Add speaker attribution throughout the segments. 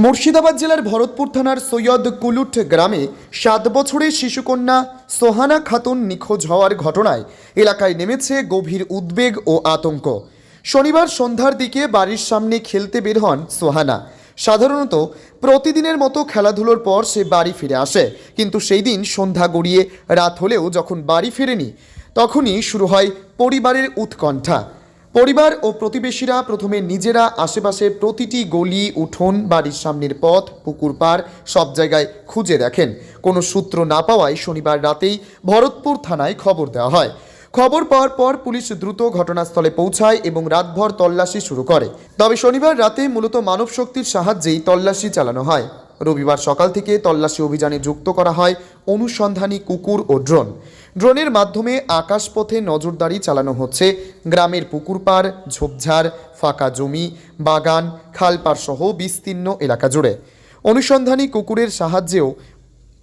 Speaker 1: মুর্শিদাবাদ জেলার ভরতপুর থানার সৈয়দ কুলুট গ্রামে 7 বছরের শিশুকন্যা সোহানা খাতুন নিখোঁজ হওয়ার ঘটনায় এলাকায় নেমেছে গভীর উদ্বেগ ও আতঙ্ক। শনিবার সন্ধ্যার দিকে বাড়ির সামনে খেলতে বের হন সোহানা। সাধারণত প্রতিদিনের মতো খেলাধুলোর পর সে বাড়ি ফিরে আসে, কিন্তু সেই দিন সন্ধ্যা গড়িয়ে রাত হলেও যখন বাড়ি ফেরেনি তখনই শুরু হয় পরিবারের উৎকণ্ঠা। পরিবার ও প্রতিবেশীরা প্রথমে নিজেরা আশেপাশের প্রতিটি গলি, উঠোন, বাড়ির সামনের পথ, পুকুর পাড় সব জায়গায় খুঁজে দেখেন। কোনো সূত্র না পাওয়ায় শনিবার রাতেই ভরতপুর থানায় খবর দেওয়া হয়। খবর পাওয়ার পর পুলিশ দ্রুত ঘটনাস্থলে পৌঁছায় এবং রাতভর তল্লাশি শুরু করে। তবে শনিবার রাতে মূলত মানব শক্তির সাহায্যেই তল্লাশি চালানো হয়। রবিবার সকাল থেকে তল্লাশি অভিযানে যুক্ত করা হয় অনুসন্ধানী কুকুর ও ড্রোনের মাধ্যমে আকাশপথে নজরদারি চালানো হচ্ছে গ্রামের পুকুর পাড়, ঝোপঝাড়, ফাঁকা জমি, বাগান, খালপাড় সহ বিস্তীর্ণ এলাকা জুড়ে। অনুসন্ধানী কুকুরের সাহায্যেও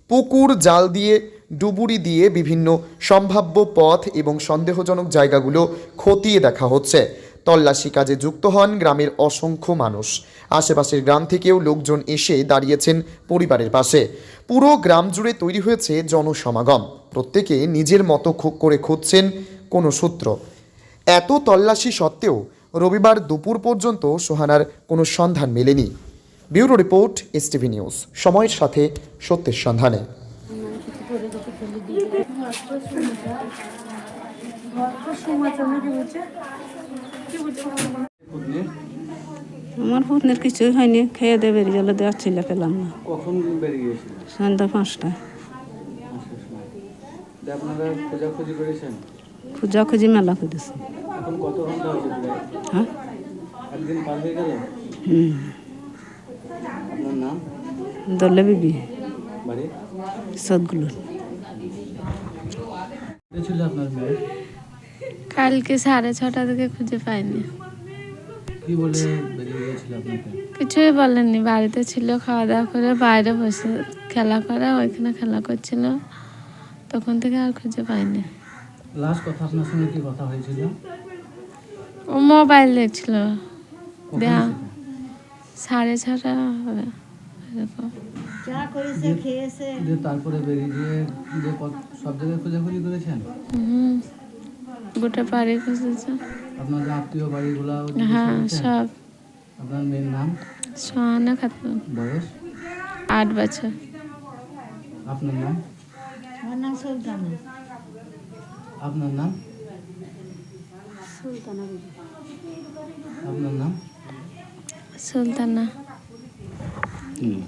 Speaker 1: পুকুর জাল দিয়ে, ডুবুরি দিয়ে বিভিন্ন সম্ভাব্য পথ এবং সন্দেহজনক জায়গাগুলো খতিয়ে দেখা হচ্ছে। তল্লাশি কাজে যুক্ত হন গ্রামের অসংখ্য মানুষ। আশেপাশের গ্রাম থেকেও লোকজন এসে দাঁড়িয়েছেন পরিবারের পাশে। পুরো গ্রাম জুড়ে তৈরি হয়েছে জনসমাগম। প্রত্যেকে নিজের মতো করে খুঁজছেন কোনো সূত্র। এত তল্লাশি সত্ত্বেও রবিবার দুপুর পর্যন্ত সোহানার কোনো সন্ধান মেলেনি। ব্যুরো রিপোর্ট, এসটিভি নিউজ, সময়ের সাথে সত্যের সন্ধানে।
Speaker 2: আমার পুতনের কিছুই হয়নি, খেয়ে দিয়ে বেরিয়ে গেল, দেওয়ার ছিল পেলাম না।
Speaker 3: কখন বেরিয়ে গিয়েছিল?
Speaker 2: সন্ধ্যা 5টায়।
Speaker 3: আপনারা খোঁজাখুঁজি করেছেন?
Speaker 2: খোঁজাখুঁজি মেলা করেছি।
Speaker 3: এখন কত ঘন্টা হয়েছে প্রায়?
Speaker 2: হ্যাঁ,
Speaker 3: একদিন পার হয়ে গেল? আপনার নাম?
Speaker 2: দলে বিবি,
Speaker 3: বাড়ি?
Speaker 2: সদগুলো।
Speaker 3: ছিল আপনার মেয়ে?
Speaker 4: কালকে 6:30 থেকে খুঁজে পাইনি।
Speaker 3: কি বলে বেরিয়ে গিয়েছিল আপনাকে?
Speaker 4: কিছুই বলেননি, বাড়িতে ছিল, খাওয়া দাওয়া করে বাইরে বসে খেলা করে, ওইখানে খেলা করছিল, তখন থেকে আর খুঁজে পাইনি।
Speaker 3: লাস্ট কথা আপনার সঙ্গে কি কথা হয়েছিল?
Speaker 4: ও মোবাইল দেখছিল।
Speaker 3: কখন
Speaker 4: দেয়া
Speaker 3: সেটা?
Speaker 4: 6:30 হবে এরকম।
Speaker 3: দিয়ে তারপরে বেরিয়ে গিয়ে যে সব জায়গায় খোঁজাখুঁজি করেছেন?
Speaker 4: গোটা বাড়ি খুঁজেছে।
Speaker 3: আপনাদের আত্মীয় বাড়িগুলা?
Speaker 4: হ্যাঁ, সব।
Speaker 3: আপনার মেয়ের নাম?
Speaker 4: সোহানা খাতুন,
Speaker 3: বয়স?
Speaker 4: 8 বছর।
Speaker 3: আপনার নাম? আপনার নাম?
Speaker 4: সুলতানা।
Speaker 3: হুম।